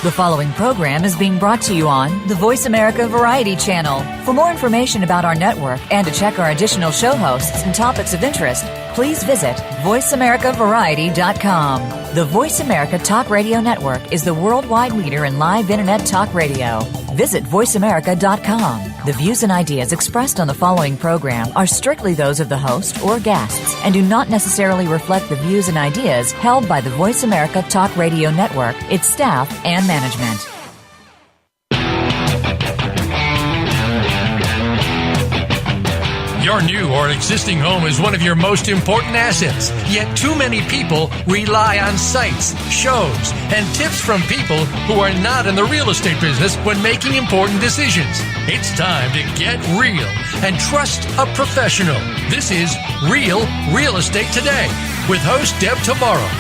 The following program is being brought to you on the Voice America Variety Channel. For more information about our network and to check our additional show hosts and topics of interest, please visit voiceamericavariety.com. The Voice America Talk Radio Network is the worldwide leader in live Internet talk radio. Visit voiceamerica.com. The views and ideas expressed on the following program are strictly those of the host or guests and do not necessarily reflect the views and ideas held by the Voice America Talk Radio Network, its staff, and management. Your new or existing home is one of your most important assets, yet too many people rely on sites, shows, and tips from people who are not in the real estate business when making important decisions. It's time to get real and trust a professional. This is Real Estate Today with host Deb Tomaro.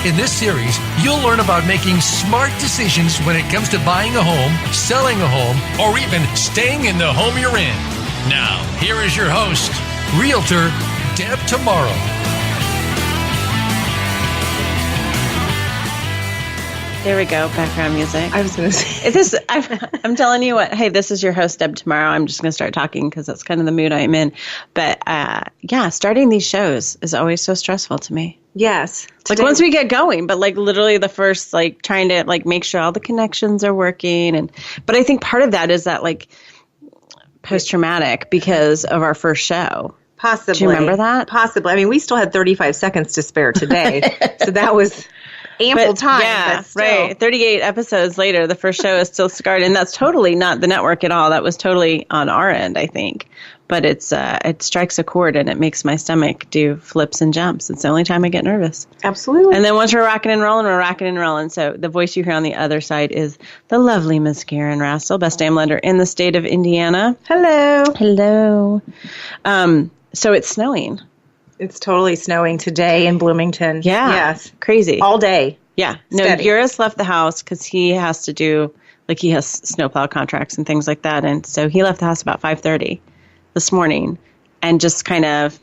In this series, you'll learn about making smart decisions when it comes to buying a home, selling a home, or even staying in the home you're in. Now, here is your host, Realtor Deb Tomaro. There we go, background music. I was going to say. I'm telling you what, hey, this is your host, Deb Tomaro. I'm just going to start talking because that's kind of the mood I'm in. But starting these shows is always so stressful to me. Yes. Like once we get going, but like literally the first, like trying to like make sure all the connections are working. But I think part of that is that like, post-traumatic because of our first show. Possibly. Do you remember that? Possibly. I mean, we still had 35 seconds to spare today. So that was ample time. Yeah, right. 38 episodes later, the first show is still scarred. And that's totally not the network at all. That was totally on our end, I think. But it strikes a chord and it makes my stomach do flips and jumps. It's the only time I get nervous. Absolutely. And then once we're rocking and rolling, we're rocking and rolling. So the voice you hear on the other side is the lovely Miss Karen Rastel, best damn lender in the state of Indiana. Hello. Hello. So it's snowing. It's totally snowing today in Bloomington. Yeah. Yes. Crazy. All day. Yeah. Steady. No, Urus left the house because he has to do, like he has snowplow contracts and things like that. And so he left the house about 5:30 this morning and just kind of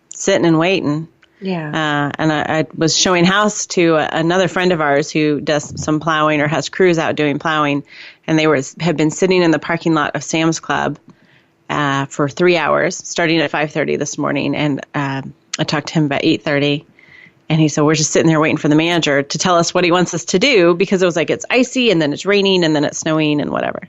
sitting and waiting. Yeah. And I was showing house to another friend of ours who does some plowing or has crews out doing plowing. And they had been sitting in the parking lot of Sam's Club for 3 hours, starting at 5:30 this morning. And I talked to him about 8:30. And he said, we're just sitting there waiting for the manager to tell us what he wants us to do because it was like it's icy and then it's raining and then it's snowing and whatever.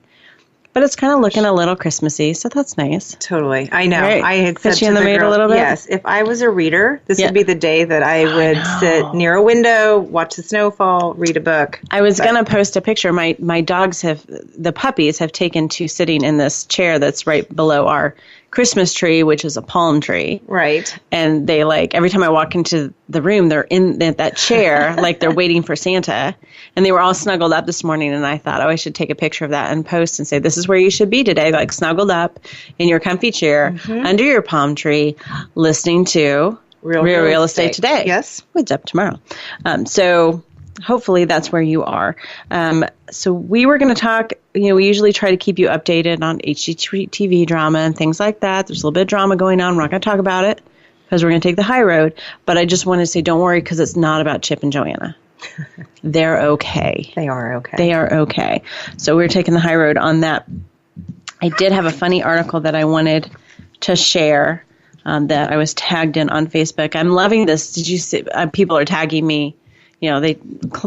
But it's kind of looking a little Christmassy, so that's nice. Totally. I know. Right. I had said Put you to in the mood girl, a little bit? yes, if I was a reader, this would be the day that I would sit near a window, watch the snowfall, read a book. I was going to post a picture. My dogs the puppies have taken to sitting in this chair that's right below our Christmas tree, which is a palm tree. Right. And they every time I walk into the room, they're in that chair, like they're waiting for Santa. And they were all snuggled up this morning. And I thought, I should take a picture of that and post and say, this is where you should be today, like snuggled up in your comfy chair under your palm tree, listening to Real Estate Today. Yes. With Deb Tomaro. So hopefully that's where you are. So we were going to talk, we usually try to keep you updated on HGTV drama and things like that. There's a little bit of drama going on. We're not going to talk about it because we're going to take the high road. But I just want to say, don't worry, because it's not about Chip and Joanna. They're okay. They are okay. They are okay. So we're taking the high road on that. I did have a funny article that I wanted to share that I was tagged in on Facebook. I'm loving this. Did you see? People are tagging me. They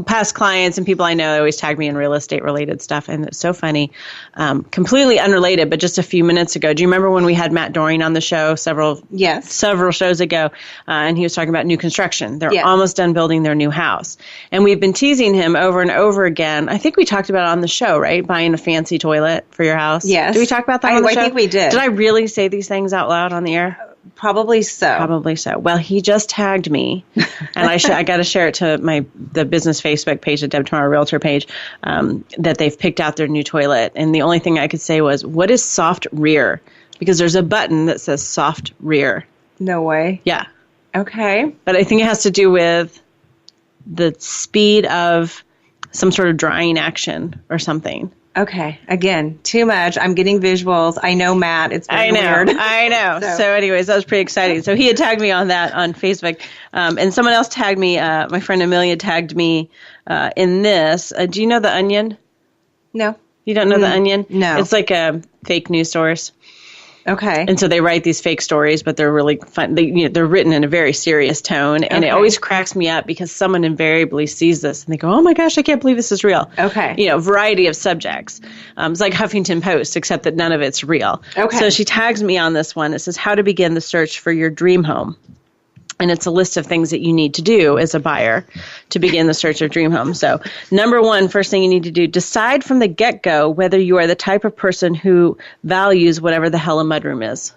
past clients and people I know always tag me in real estate related stuff. And it's so funny. Completely unrelated, but just a few minutes ago. Do you remember when we had Matt Doring on the show several shows ago? And he was talking about new construction. They're almost done building their new house. And we've been teasing him over and over again. I think we talked about it on the show, right? Buying a fancy toilet for your house. Yes. Did we talk about that on the show? I think we did. Did I really say these things out loud on the air? Probably so. Probably so. Well, he just tagged me, and I got to share it to the business Facebook page, the Deb Tomaro Realtor page, that they've picked out their new toilet. And the only thing I could say was, what is soft rear? Because there's a button that says soft rear. No way. Yeah. Okay. But I think it has to do with the speed of some sort of drying action or something. Okay. Again, too much. I'm getting visuals. I know Matt. It's very weird. I know. So anyways, that was pretty exciting. So he had tagged me on that on Facebook. And someone else tagged me. My friend Amelia tagged me in this. Do you know The Onion? No. You don't know The Onion? No. It's like a fake news source. Okay. And so they write these fake stories, but they're really fun. They're written in a very serious tone. And it always cracks me up because someone invariably sees this and they go, oh my gosh, I can't believe this is real. Okay. Variety of subjects. It's like Huffington Post, except that none of it's real. Okay. So she tags me on this one. It says, how to begin the search for your dream home. And it's a list of things that you need to do as a buyer to begin the search of dream home. So number one, first thing you need to do, decide from the get-go whether you are the type of person who values whatever the hell a mudroom is.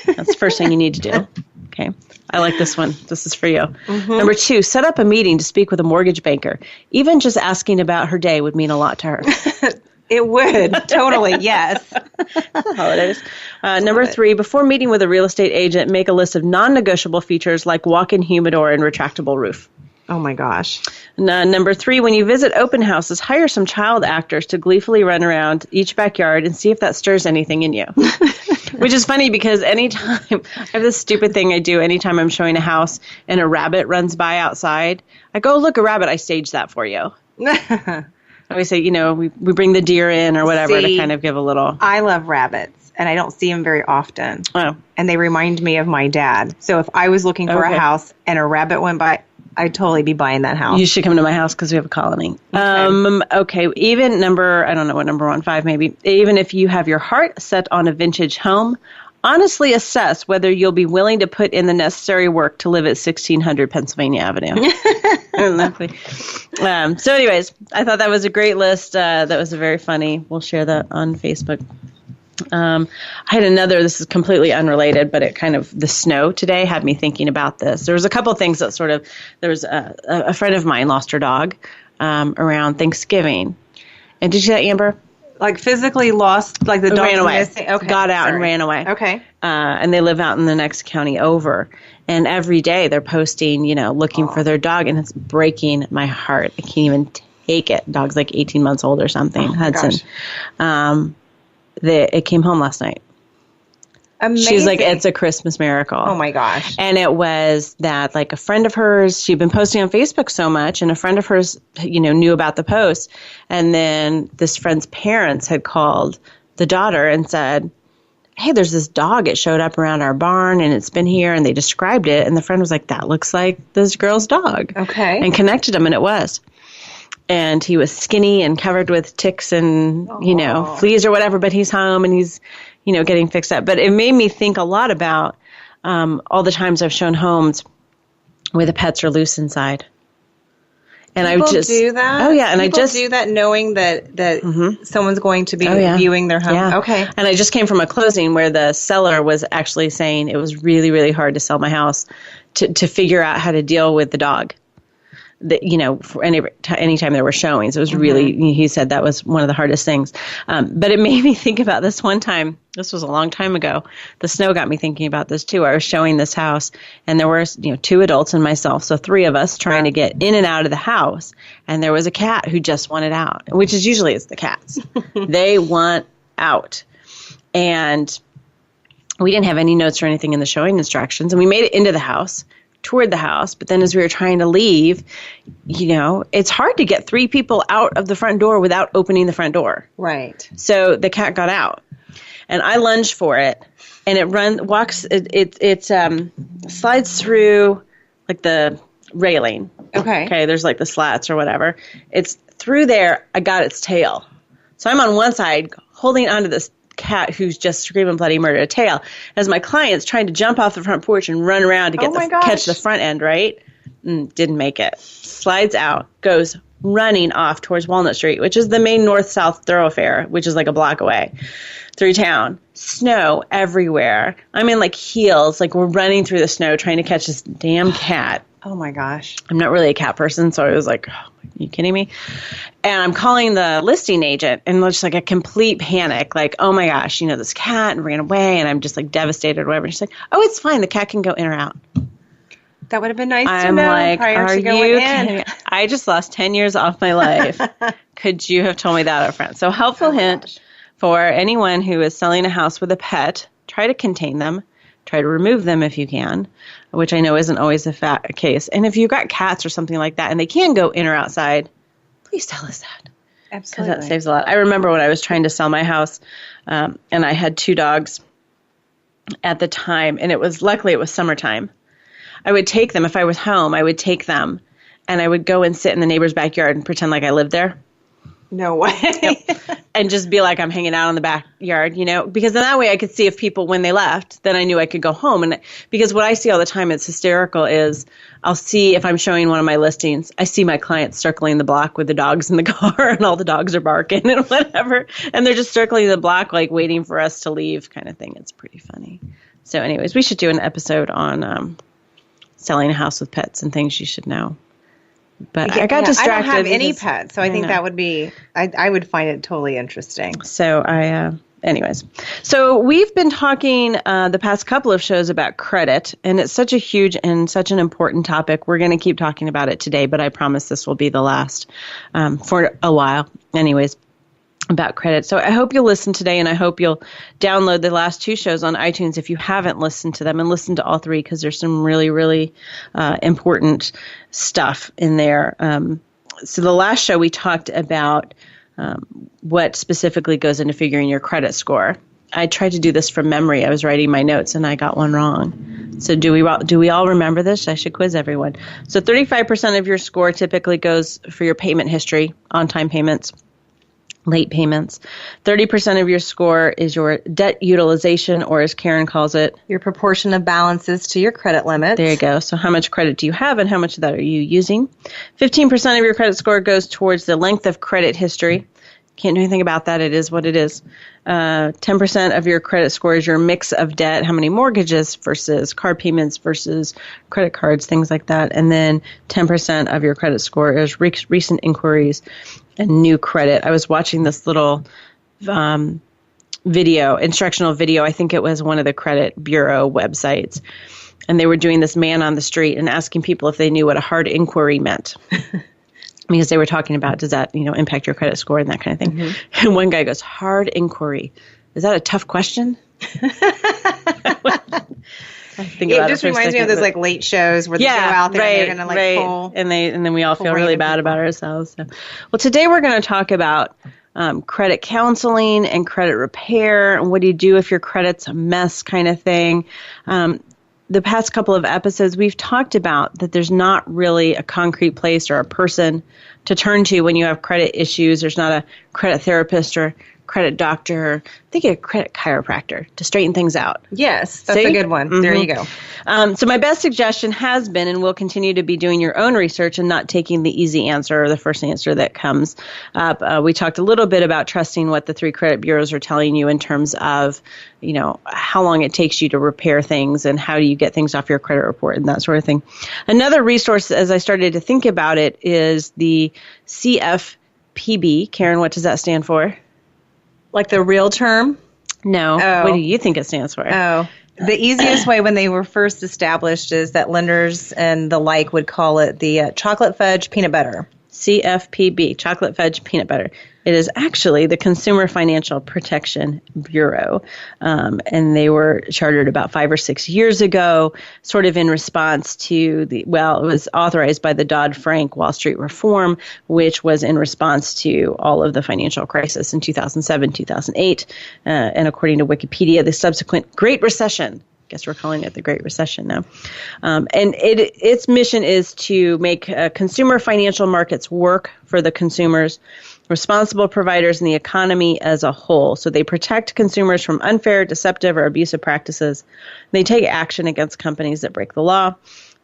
That's the first thing you need to do. Okay. I like this one. This is for you. Mm-hmm. Number two, set up a meeting to speak with a mortgage banker. Even just asking about her day would mean a lot to her. It would. Totally. Yes. Holidays. Number three, before meeting with a real estate agent, make a list of non-negotiable features like walk-in humidor and retractable roof. Oh, my gosh. Number three, when you visit open houses, hire some child actors to gleefully run around each backyard and see if that stirs anything in you. Which is funny because anytime, I have this stupid thing I do anytime I'm showing a house and a rabbit runs by outside. I go, look, a rabbit, I staged that for you. I always say, we bring the deer in or whatever to kind of give a little. I love rabbits, and I don't see them very often. Oh. And they remind me of my dad. So if I was looking for a house and a rabbit went by, I'd totally be buying that house. You should come to my house because we have a colony. Okay. Even I don't know what number 5 maybe. Even if you have your heart set on a vintage home, honestly assess whether you'll be willing to put in the necessary work to live at 1600 Pennsylvania Avenue. So anyways, I thought that was a great list. That was very funny. We'll share that on Facebook. I had another, this is completely unrelated, but the snow today had me thinking about this. There was a couple of things that there was a friend of mine lost her dog around Thanksgiving. And did you see that, Amber? Like physically lost, like the dog ran away. Okay, got out and ran away. Okay. And they live out in the next county over. And every day they're posting, looking for their dog. And it's breaking my heart. I can't even take it. Dog's like 18 months old or something. Hudson. It came home last night. Amazing. She's like, it's a Christmas miracle. Oh, my gosh. And it was that, like, a friend of hers, she'd been posting on Facebook so much, and a friend of hers, knew about the post. And then this friend's parents had called the daughter and said, hey, there's this dog. It showed up around our barn, and it's been here, and they described it. And the friend was like, that looks like this girl's dog. Okay. And connected him, and it was. And he was skinny and covered with ticks and, fleas or whatever, but he's home, and he's getting fixed up. But it made me think a lot about all the times I've shown homes where the pets are loose inside. And People do that? Oh, yeah. And People do that knowing that someone's going to be viewing their home? Yeah. Okay. And I just came from a closing where the seller was actually saying it was really, really hard to sell my house to figure out how to deal with the dog. For any time there were showings, it was really, he said that was one of the hardest things. But it made me think about this one time. This was a long time ago. The snow got me thinking about this too. I was showing this house and there were, 2 adults and myself. So 3 of us trying to get in and out of the house. And there was a cat who just wanted out, which is usually it's the cats. They want out. And we didn't have any notes or anything in the showing instructions. And we made it into the house, toured the house, but then as we were trying to leave, it's hard to get 3 people out of the front door without opening the front door. Right. So the cat got out, and I lunged for it, and it slides through like the railing. Okay, there's like the slats or whatever. It's through there. I got its tail, so I'm on one side holding onto this cat who's just screaming bloody murder, a tail, as my client's trying to jump off the front porch and run around to catch the front end, right? Didn't make it. Slides out, goes running off towards Walnut Street, which is the main north-south thoroughfare, which is like a block away, through town. Snow everywhere. I'm in like heels, like we're running through the snow trying to catch this damn cat. Oh my gosh. I'm not really a cat person, so I was like, oh, are you kidding me? And I'm calling the listing agent, and just like a complete panic, like, oh my gosh, this cat and ran away, and I'm just like devastated or whatever. And she's like, oh, it's fine. The cat can go in or out. That would have been nice I'm to know like, prior to going in. I just lost 10 years off my life. Could you have told me that up front? So helpful hint for anyone who is selling a house with a pet, try to contain them. Try to remove them if you can, which I know isn't always a case. And if you've got cats or something like that and they can go in or outside, please tell us that. Because that saves a lot. I remember when I was trying to sell my house, and I had 2 dogs at the time, and luckily it was summertime. I would take them, if I was home, I would take them, and I would go and sit in the neighbor's backyard and pretend like I lived there. No way. Yep. And just be like I'm hanging out in the backyard, because in that way I could see if people, when they left, then I knew I could go home. And because what I see all the time, it's hysterical, is I'll see if I'm showing one of my listings, I see my clients circling the block with the dogs in the car and all the dogs are barking and whatever. And they're just circling the block, like waiting for us to leave kind of thing. It's pretty funny. So anyways, we should do an episode on selling a house with pets and things you should know. But I got distracted. I don't have any pets, so I think that would be, I would find it totally interesting. So anyways. So we've been talking the past couple of shows about credit, and it's such a huge and such an important topic. We're going to keep talking about it today, but I promise this will be the last for a while. Anyways, about credit. So I hope you'll listen today, and I hope you'll download the last 2 shows on iTunes if you haven't listened to them, and listen to all 3 because there's some really, really important stuff in there. So the last show we talked about what specifically goes into figuring your credit score. I tried to do this from memory. I was writing my notes and I got one wrong. So do we all remember this? I should quiz everyone. So 35% of your score typically goes for your payment history, on-time payments, late payments. 30% of your score is your debt utilization, or as Karen calls it, your proportion of balances to your credit limit. There you go. So how much credit do you have and how much of that are you using? 15% of your credit score goes towards the length of credit history. Can't do anything about that. It is what it is. 10% of your credit score is your mix of debt, how many mortgages versus card payments versus credit cards, things like that. And then 10% of your credit score is recent inquiries and new credit. I was watching this little instructional video. I think it was one of the credit bureau websites. And they were doing this man on the street and asking people if they knew what a hard inquiry meant. Because they were talking about, does that, impact your credit score and that kind of thing. Mm-hmm. And one guy goes, hard inquiry. Is that a tough question? It just reminds me of those late shows where they go out there and they're going to pull. And then we all feel really bad about ourselves. So. Well, today we're going to talk about credit counseling and credit repair, and what do you do if your credit's a mess kind of thing. The past couple of episodes, we've talked about that there's not really a concrete place or a person to turn to when you have credit issues. There's not a credit therapist or credit doctor. I think a credit chiropractor to straighten things out. Yes, that's a good one. Mm-hmm. There you go. So my best suggestion has been, and will continue to be, doing your own research and not taking the easy answer or the first answer that comes up. We talked a little bit about trusting what the 3 credit bureaus are telling you in terms of, how long it takes you to repair things and how do you get things off your credit report and that sort of thing. Another resource, as I started to think about it, is the CFPB. Karen, what does that stand for? Like the real term? No. Oh. What do you think it stands for? Oh. The easiest way when they were first established is that lenders and the like would call it the chocolate fudge peanut butter. CFPB, chocolate fudge peanut butter. It is actually the Consumer Financial Protection Bureau, and they were chartered about 5 or 6 years ago, sort of in response to it was authorized by the Dodd-Frank Wall Street reform, which was in response to all of the financial crisis in 2007, 2008, and according to Wikipedia, the subsequent Great Recession. I guess we're calling it the Great Recession now. And its mission is to make consumer financial markets work for the consumers, responsible providers, and the economy as a whole. So they protect consumers from unfair, deceptive, or abusive practices. They take action against companies that break the law.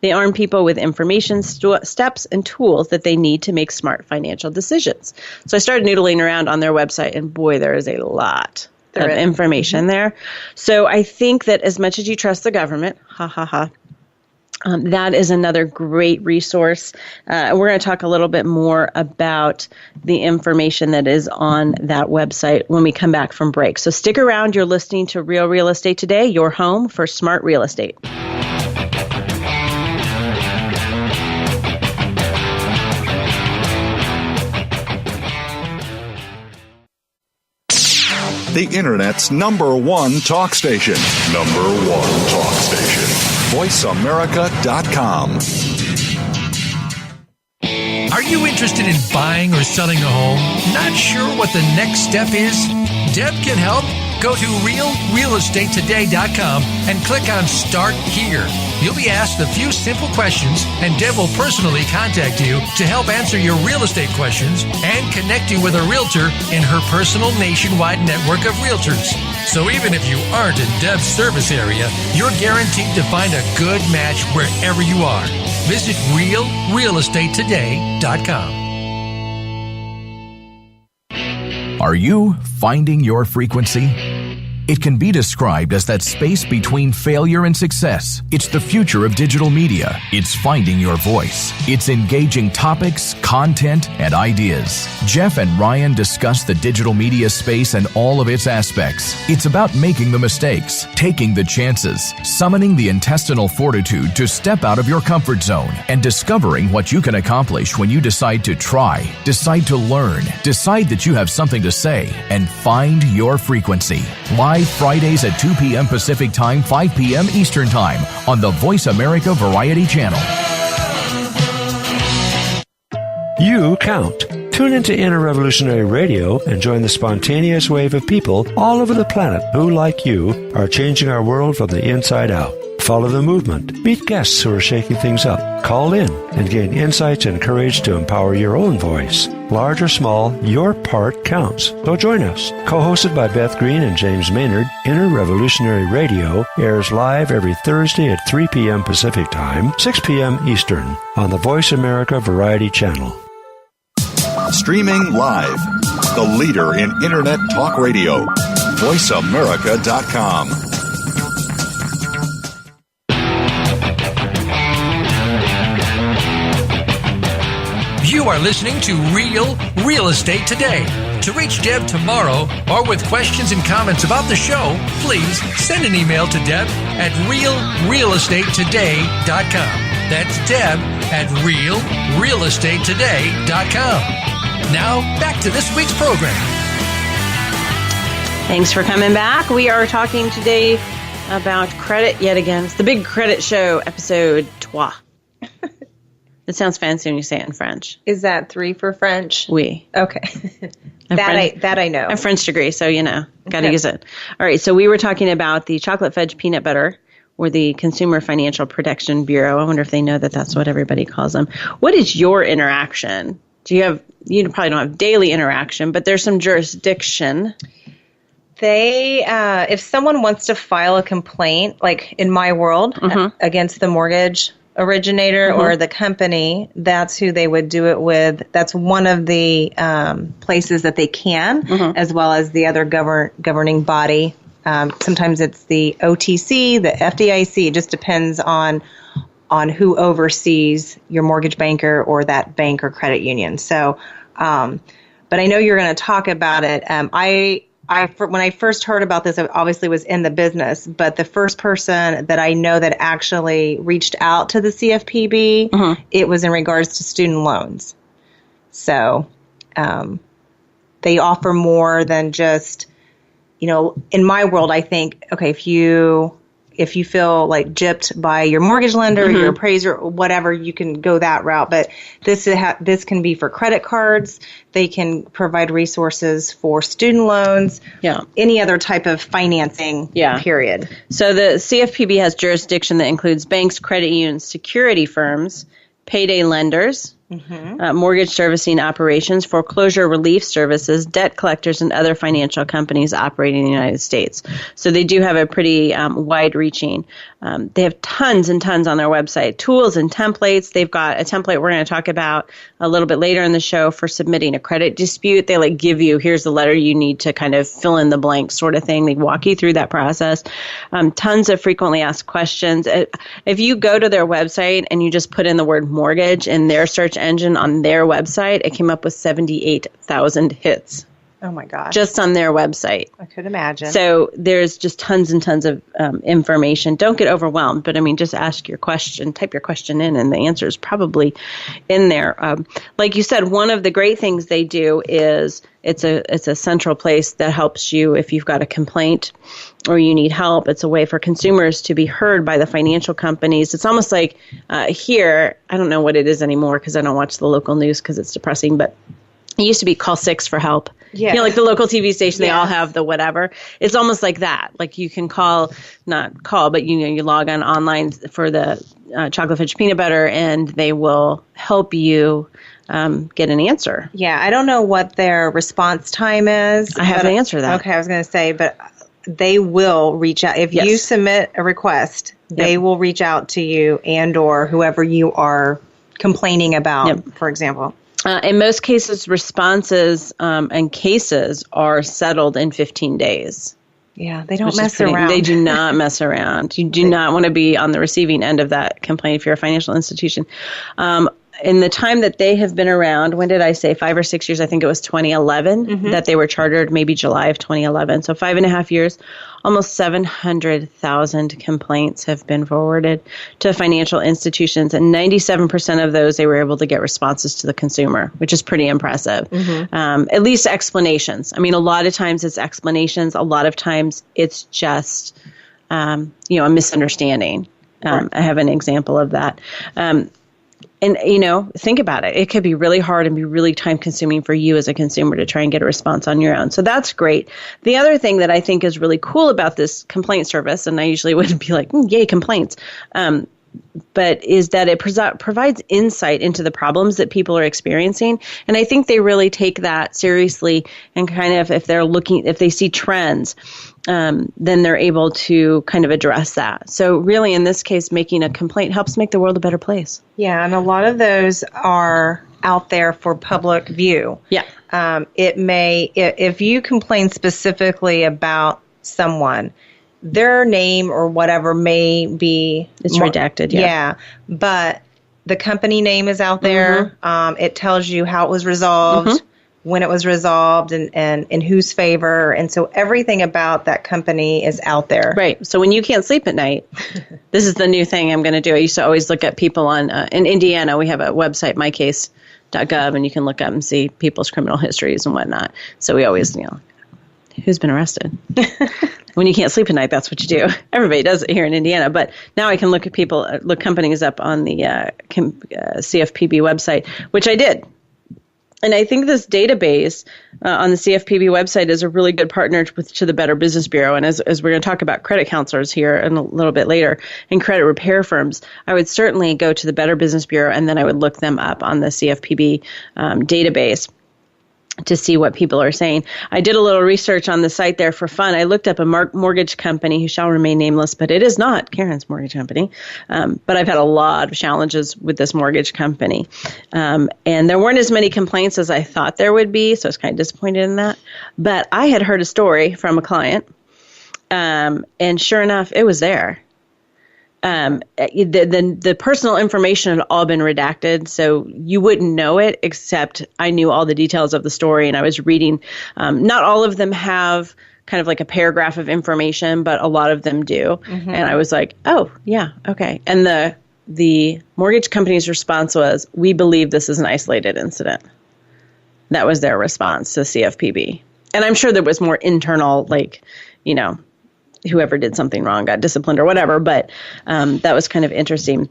They arm people with information, steps, and tools that they need to make smart financial decisions. So I started noodling around on their website, and boy, there is a lot of information there. So I think that as much as you trust the government, that is another great resource. We're going to talk a little bit more about the information that is on that website when we come back from break. So stick around. You're listening to Real Real Estate Today, your home for smart real estate. The Internet's #1 talk station. #1 talk station. VoiceAmerica.com. Are you interested in buying or selling a home? Not sure what the next step is? Deb can help. Go to realrealestatetoday.com and click on Start Here. You'll be asked a few simple questions, and Deb will personally contact you to help answer your real estate questions and connect you with a realtor in her personal nationwide network of realtors. So even if you aren't in Deb's service area, you're guaranteed to find a good match wherever you are. Visit realrealestatetoday.com. Are you finding your frequency? It can be described as that space between failure and success. It's the future of digital media. It's finding your voice. It's engaging topics, content, and ideas. Jeff and Ryan discuss the digital media space and all of its aspects. It's about making the mistakes, taking the chances, summoning the intestinal fortitude to step out of your comfort zone, and discovering what you can accomplish when you decide to try, decide to learn, decide that you have something to say, and find your frequency. Live Fridays at 2 p.m. Pacific Time, 5 p.m. Eastern Time on the Voice America Variety Channel. You count. Tune into Inner Revolutionary Radio and join the spontaneous wave of people all over the planet who, like you, are changing our world from the inside out. Follow the movement. Meet guests who are shaking things up. Call in and gain insights and courage to empower your own voice. Large or small, your part counts. So join us. Co-hosted by Beth Green and James Maynard, Inner Revolutionary Radio airs live every Thursday at 3 p.m. Pacific Time, 6 p.m. Eastern on the Voice America Variety Channel. Streaming live. The leader in Internet talk radio. VoiceAmerica.com. You are listening to Real Estate Today. To reach Deb Tomaro or with questions and comments about the show, please send an email to Deb at realrealestatetoday.com. That's Deb at realrealestatetoday.com. Now, back to this week's program. Thanks for coming back. We are talking today about credit yet again. It's the Big Credit Show, episode 3. It sounds fancy when you say it in French. Is that 3 for French? Oui. Okay. that I know. I have a French degree, so got to use it. All right, so we were talking about the chocolate fudge peanut butter, or the Consumer Financial Protection Bureau. I wonder if they know that that's what everybody calls them. What is your interaction? You probably don't have daily interaction, but there's some jurisdiction. They, if someone wants to file a complaint, like in my world, against the mortgage originator or the company, that's who they would do it with. That's one of the places that they can, as well as the other governing body. Sometimes it's the OTC, the FDIC. It just depends on who oversees your mortgage banker or that bank or credit union. So, but I know you're going to talk about it. When I first heard about this, I obviously was in the business, but the first person that I know that actually reached out to the CFPB, it was in regards to student loans. So they offer more than just, in my world, I think, okay, if you feel like gypped by your mortgage lender, your appraiser, whatever, you can go that route. But this can be for credit cards. They can provide resources for student loans. Yeah. Any other type of financing. Yeah. Period. So the CFPB has jurisdiction that includes banks, credit unions, security firms, payday lenders, mortgage servicing operations, foreclosure relief services, debt collectors, and other financial companies operating in the United States. So they do have a pretty wide-reaching. They have tons and tons on their website, tools and templates. They've got a template we're going to talk about a little bit later in the show for submitting a credit dispute. They give you, here's the letter you need to kind of fill in the blank sort of thing. They walk you through that process. Tons of frequently asked questions. If you go to their website and you just put in the word mortgage in their search engine on their website, it came up with 78,000 hits. Oh my gosh. Just on their website. I could imagine. So there's just tons and tons of information. Don't get overwhelmed, but I mean, just ask your question, type your question in, and the answer is probably in there. Like you said, one of the great things they do is it's a central place that helps you if you've got a complaint or you need help. It's a way for consumers to be heard by the financial companies. It's almost like here, I don't know what it is anymore because I don't watch the local news because it's depressing, but it used to be call 6 for help. Yeah. You know, like the local TV station, they Yes. all have the whatever. It's almost like that. Like you can not call, but you log on online for the chocolate fudge peanut butter and they will help you get an answer. Yeah, I don't know what their response time is. I have to answer that. Okay, I was going to say, but they will reach out. If Yes. you submit a request, they will reach out to you and or whoever you are complaining about, for example. In most cases, responses and cases are settled in 15 days. Yeah, they don't mess around. They do not mess around. You do not want to be on the receiving end of that complaint if you're a financial institution. In the time that they have been around, when did I say 5 or 6 years? I think it was 2011 that they were chartered, maybe July of 2011. So 5.5 years, almost 700,000 complaints have been forwarded to financial institutions. And 97% of those, they were able to get responses to the consumer, which is pretty impressive. At least explanations. I mean, a lot of times it's explanations. A lot of times it's just, a misunderstanding. I have an example of that. And, think about it. It could be really hard and be really time consuming for you as a consumer to try and get a response on your own. So that's great. The other thing that I think is really cool about this complaint service, and I usually wouldn't be like, yay, complaints, but is that it provides insight into the problems that people are experiencing. And I think they really take that seriously and kind of, if they see trends, then they're able to kind of address that. So really, in this case, making a complaint helps make the world a better place. Yeah, and a lot of those are out there for public view. Yeah. If you complain specifically about someone, their name or whatever may be... It's redacted, Yeah, but the company name is out there. It tells you how it was resolved, when it was resolved, and in whose favor. And so everything about that company is out there. Right. So when you can't sleep at night, this is the new thing I'm going to do. I used to always look at people on... in Indiana, we have a website, mycase.gov, and you can look up and see people's criminal histories and whatnot. So we always, who's been arrested? When you can't sleep at night, that's what you do. Everybody does it here in Indiana. But now I can look companies up on the CFPB website, which I did. And I think this database on the CFPB website is a really good partner to the Better Business Bureau. And as we're going to talk about credit counselors here in a little bit later and credit repair firms, I would certainly go to the Better Business Bureau and then I would look them up on the CFPB database to see what people are saying. I did a little research on the site there for fun. I looked up a mortgage company who shall remain nameless, but it is not Karen's mortgage company. But I've had a lot of challenges with this mortgage company. And there weren't as many complaints as I thought there would be, so I was kind of disappointed in that. But I had heard a story from a client, and sure enough, it was there. The personal information had all been redacted, so you wouldn't know it, except I knew all the details of the story, and I was reading. Not all of them have kind of like a paragraph of information, but a lot of them do. And I was like, oh, yeah, okay. And the mortgage company's response was, we believe this is an isolated incident. That was their response to CFPB. And I'm sure there was more internal, whoever did something wrong got disciplined or whatever, but that was kind of interesting.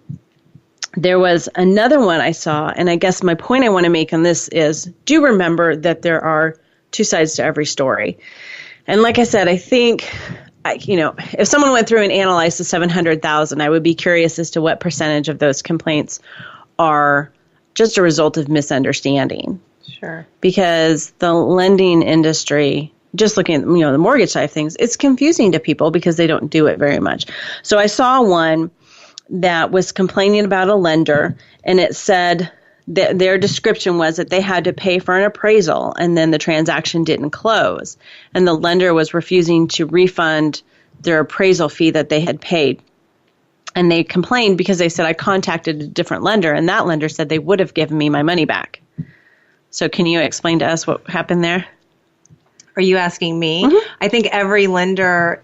There was another one I saw, and I guess my point I want to make on this is, do remember that there are two sides to every story. And like I said, I think, if someone went through and analyzed the 700,000, I would be curious as to what percentage of those complaints are just a result of misunderstanding. Sure. Because the lending industry... just looking at, the mortgage side of things, it's confusing to people because they don't do it very much. So I saw one that was complaining about a lender, and it said that their description was that they had to pay for an appraisal, and then the transaction didn't close. And the lender was refusing to refund their appraisal fee that they had paid. And they complained because they said, I contacted a different lender, and that lender said they would have given me my money back. So can you explain to us what happened there? Are you asking me? Mm-hmm. I think every lender,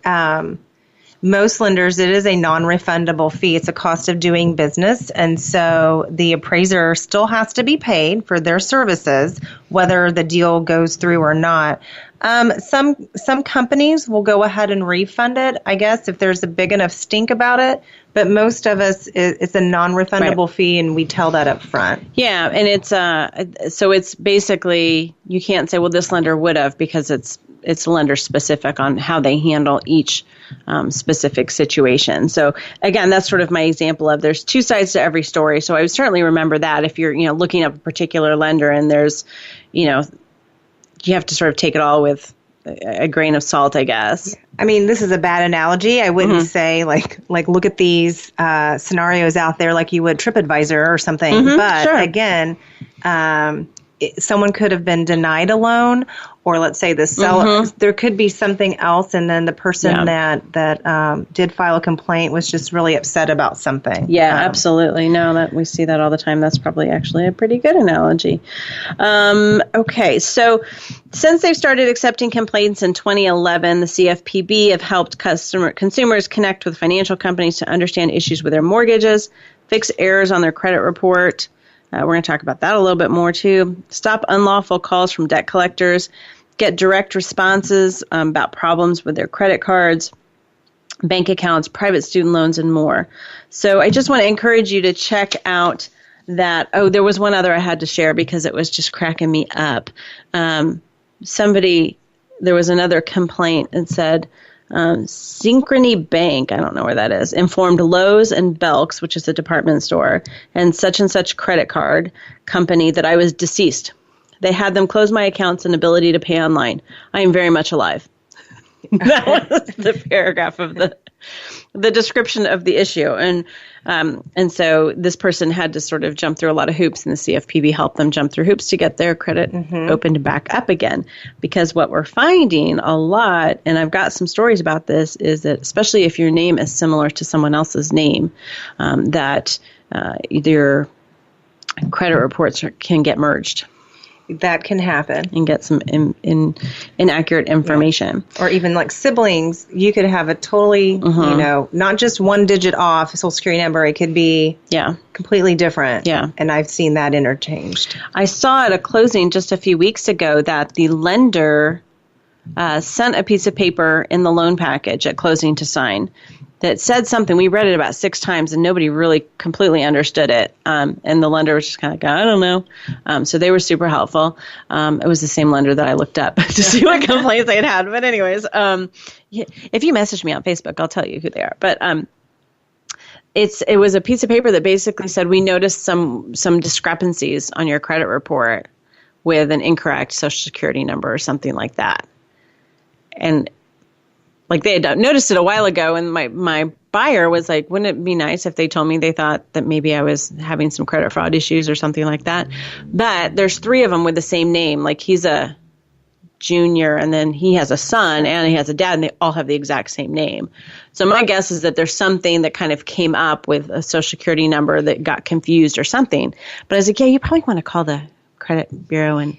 most lenders, it is a non-refundable fee. It's a cost of doing business. And so the appraiser still has to be paid for their services, whether the deal goes through or not. Some companies will go ahead and refund it, I guess, if there's a big enough stink about it. But most of us, it's a non-refundable fee, and we tell that up front. Yeah, and it's basically, you can't say, well, this lender would have, because it's lender specific on how they handle each specific situation. So again, that's sort of my example of there's two sides to every story. So I would certainly remember that if you're looking up a particular lender, and there's you have to sort of take it all with a grain of salt, I guess. I mean, this is a bad analogy. I wouldn't say like look at these scenarios out there like you would TripAdvisor or something. But again, someone could have been denied a loan, or let's say the seller, there could be something else, and then the person that did file a complaint was just really upset about something. Yeah, absolutely. No, we see that all the time. That's probably actually a pretty good analogy. Okay, so since they've started accepting complaints in 2011, the CFPB have helped consumers connect with financial companies to understand issues with their mortgages, fix errors on their credit report. We're going to talk about that a little bit more, too. Stop unlawful calls from debt collectors. Get direct responses about problems with their credit cards, bank accounts, private student loans, and more. So I just want to encourage you to check out that. Oh, there was one other I had to share because it was just cracking me up. There was another complaint and said, Synchrony Bank, I don't know where that is, informed Lowe's and Belk's, which is a department store, and such credit card company that I was deceased. They had them close my accounts and ability to pay online. I am very much alive. That was the paragraph of the description of the issue. And so this person had to sort of jump through a lot of hoops, and the CFPB helped them jump through hoops to get their credit opened back up again. Because what we're finding a lot, and I've got some stories about this, is that especially if your name is similar to someone else's name, that your credit reports can get merged. That can happen. And get some inaccurate information. Yeah. Or even like siblings, you could have a totally, not just one digit off Social Security number. It could be completely different. Yeah. And I've seen that interchanged. I saw at a closing just a few weeks ago that the lender sent a piece of paper in the loan package at closing to sign that said something. We read it about 6 times, and nobody really completely understood it. And the lender was just kind of like, I don't know. So they were super helpful. It was the same lender that I looked up to see what complaints they had. But anyways, if you message me on Facebook, I'll tell you who they are. But it was a piece of paper that basically said, we noticed some discrepancies on your credit report with an incorrect Social Security number or something like that. And like they had noticed it a while ago, and my buyer was like, wouldn't it be nice if they told me they thought that maybe I was having some credit fraud issues or something like that? But there's 3 of them with the same name. Like he's a junior, and then he has a son, and he has a dad, and they all have the exact same name. So my guess is that there's something that kind of came up with a Social Security number that got confused or something. But I was like, yeah, you probably want to call the credit bureau and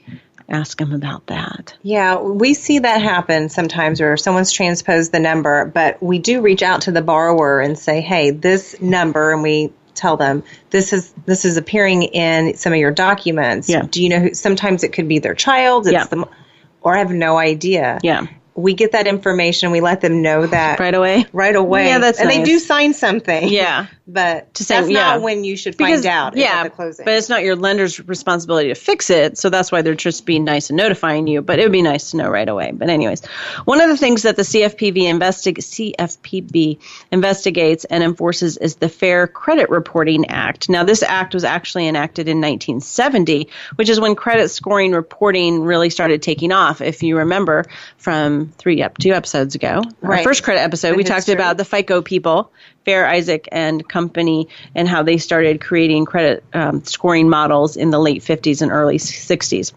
ask them about that. Yeah, we see that happen sometimes where someone's transposed the number, but we do reach out to the borrower and say, hey, this number, and we tell them this is appearing in some of your documents. Yeah. Do you know who? Sometimes it could be their child, or I have no idea. Yeah. We get that information. We let them know that right away. Yeah, that's and nice. They do sign something. Yeah, but that's not when you should find out. At the closing. But it's not your lender's responsibility to fix it. So that's why they're just being nice and notifying you. But it would be nice to know right away. But anyways, one of the things that the CFPB investigates and enforces is the Fair Credit Reporting Act. Now, this act was actually enacted in 1970, which is when credit scoring reporting really started taking off. If you remember from 2 episodes ago, our first credit episode, we talked about the FICO people, Fair, Isaac, and Company, and how they started creating credit scoring models in the late 50s and early 60s.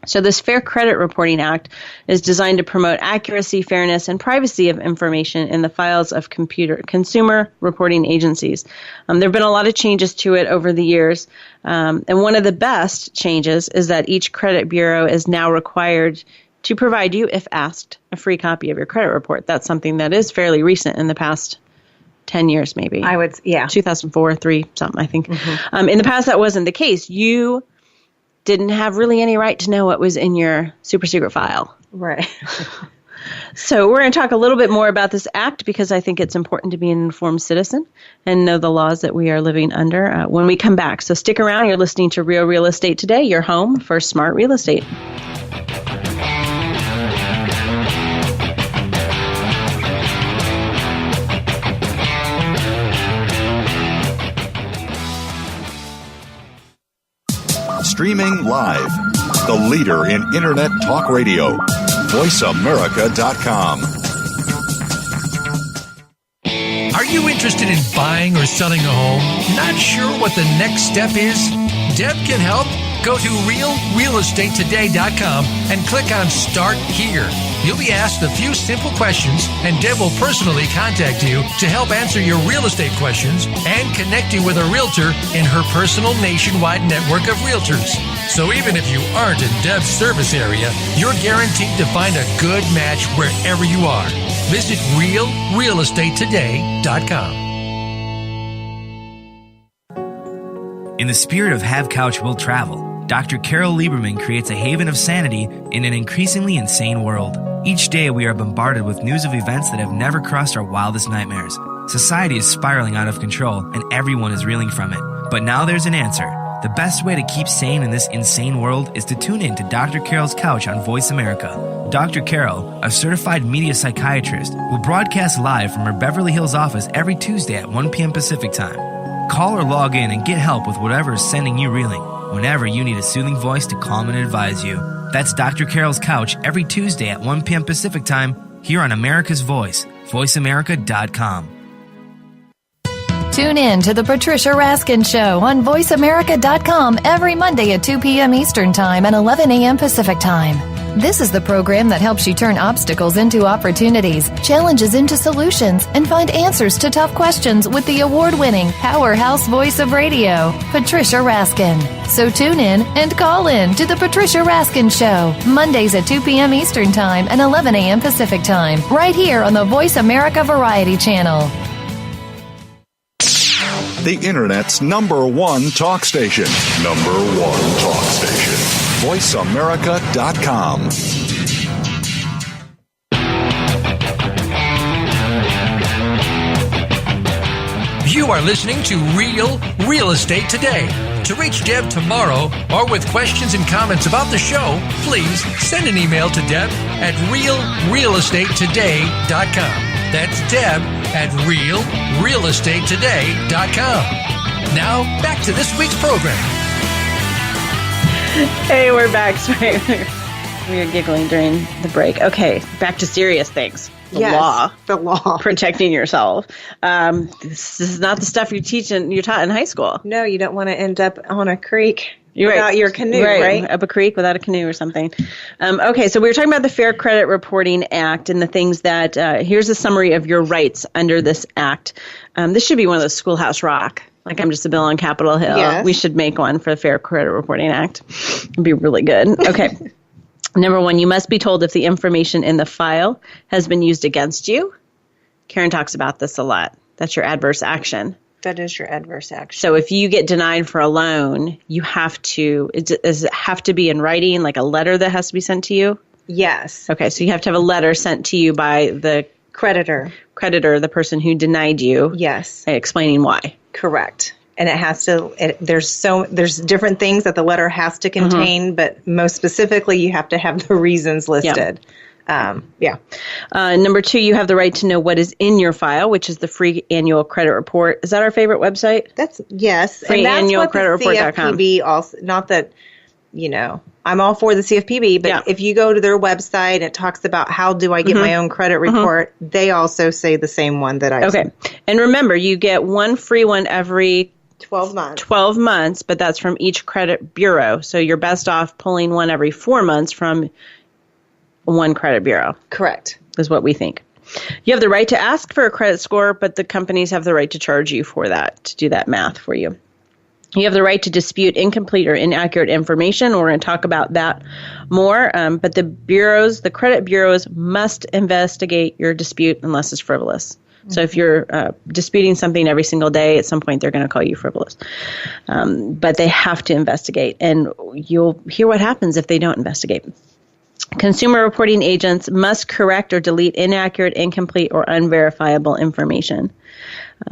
So this Fair Credit Reporting Act is designed to promote accuracy, fairness, and privacy of information in the files of consumer reporting agencies. There have been a lot of changes to it over the years, and one of the best changes is that each credit bureau is now required to provide you, if asked, a free copy of your credit report. That's something that is fairly recent in the past 10 years, maybe. 2004, 3, something, I think. In the past, that wasn't the case. You didn't have really any right to know what was in your super secret file. Right. So we're going to talk a little bit more about this act because I think it's important to be an informed citizen and know the laws that we are living under when we come back. So stick around. You're listening to Real Real Estate Today, your home for smart real estate. Streaming live, the leader in Internet talk radio, VoiceAmerica.com. Are you interested in buying or selling a home? Not sure what the next step is? Deb can help. Go to realrealestatetoday.com and click on Start Here. You'll be asked a few simple questions, and Deb will personally contact you to help answer your real estate questions and connect you with a realtor in her personal nationwide network of realtors. So even if you aren't in Deb's service area, you're guaranteed to find a good match wherever you are. Visit realrealestatetoday.com. In the spirit of Have Couch Will Travel, Dr. Carol Lieberman creates a haven of sanity in an increasingly insane world. Each day we are bombarded with news of events that have never crossed our wildest nightmares. Society is spiraling out of control and everyone is reeling from it. But now there's an answer. The best way to keep sane in this insane world is to tune in to Dr. Carol's Couch on Voice America. Dr. Carol, a certified media psychiatrist, will broadcast live from her Beverly Hills office every Tuesday at 1 p.m. Pacific Time. Call or log in and get help with whatever is sending you reeling, whenever you need a soothing voice to calm and advise you. That's Dr. Carol's Couch every Tuesday at 1 p.m. Pacific Time here on America's Voice, VoiceAmerica.com. Tune in to The Patricia Raskin Show on VoiceAmerica.com every Monday at 2 p.m. Eastern Time and 11 a.m. Pacific Time. This is the program that helps you turn obstacles into opportunities, challenges into solutions, and find answers to tough questions with the award-winning powerhouse voice of radio, Patricia Raskin. So tune in and call in to The Patricia Raskin Show, Mondays at 2 p.m. Eastern Time and 11 a.m. Pacific Time, right here on the Voice America Variety Channel. The Internet's #1 talk station. #1 talk station. VoiceAmerica.com. You are listening to Real Estate Today. To reach Deb Tomaro or with questions and comments about the show, please send an email to Deb at realrealestatetoday.com. That's Deb at realrealestatetoday.com. Now, back to this week's program. Hey, we're back. Sorry. We were giggling during the break. Okay, back to serious things. The law. Protecting yourself. This is not the stuff you're taught in high school. No, you don't want to end up on a creek You're without right. your canoe, right? Up a creek without a canoe or something. Okay, so we were talking about the Fair Credit Reporting Act and the things that, here's a summary of your rights under this act. This should be one of those Schoolhouse Rock. Like I'm just a bill on Capitol Hill. Yes. We should make one for the Fair Credit Reporting Act. It'd be really good. Okay. Number 1, you must be told if the information in the file has been used against you. Karen talks about this a lot. That's your adverse action. That is your adverse action. So if you get denied for a loan, you have to, does it have to be in writing, like a letter that has to be sent to you? Yes. Okay, so you have to have a letter sent to you by the Creditor, the person who denied you. Yes. Explaining why. Correct. And it has to, there's different things that the letter has to contain, but most specifically, you have to have the reasons listed. Number 2, you have the right to know what is in your file, which is the free annual credit report. Is that our favorite website? Yes. Freeannualcreditreport.com. CFPB also, not that, I'm all for the CFPB, but if you go to their website, it talks about how do I get my own credit report. They also say the same one that I Okay. And remember, you get one free one every 12 months. 12 months, but that's from each credit bureau. So you're best off pulling one every 4 months from one credit bureau. Correct. Is what we think. You have the right to ask for a credit score, but the companies have the right to charge you for that, to do that math for you. You have the right to dispute incomplete or inaccurate information. We're going to talk about that more. But the credit bureaus must investigate your dispute unless it's frivolous. So if you're disputing something every single day, at some point they're going to call you frivolous. But they have to investigate, and you'll hear what happens if they don't investigate. Consumer reporting agents must correct or delete inaccurate, incomplete, or unverifiable information.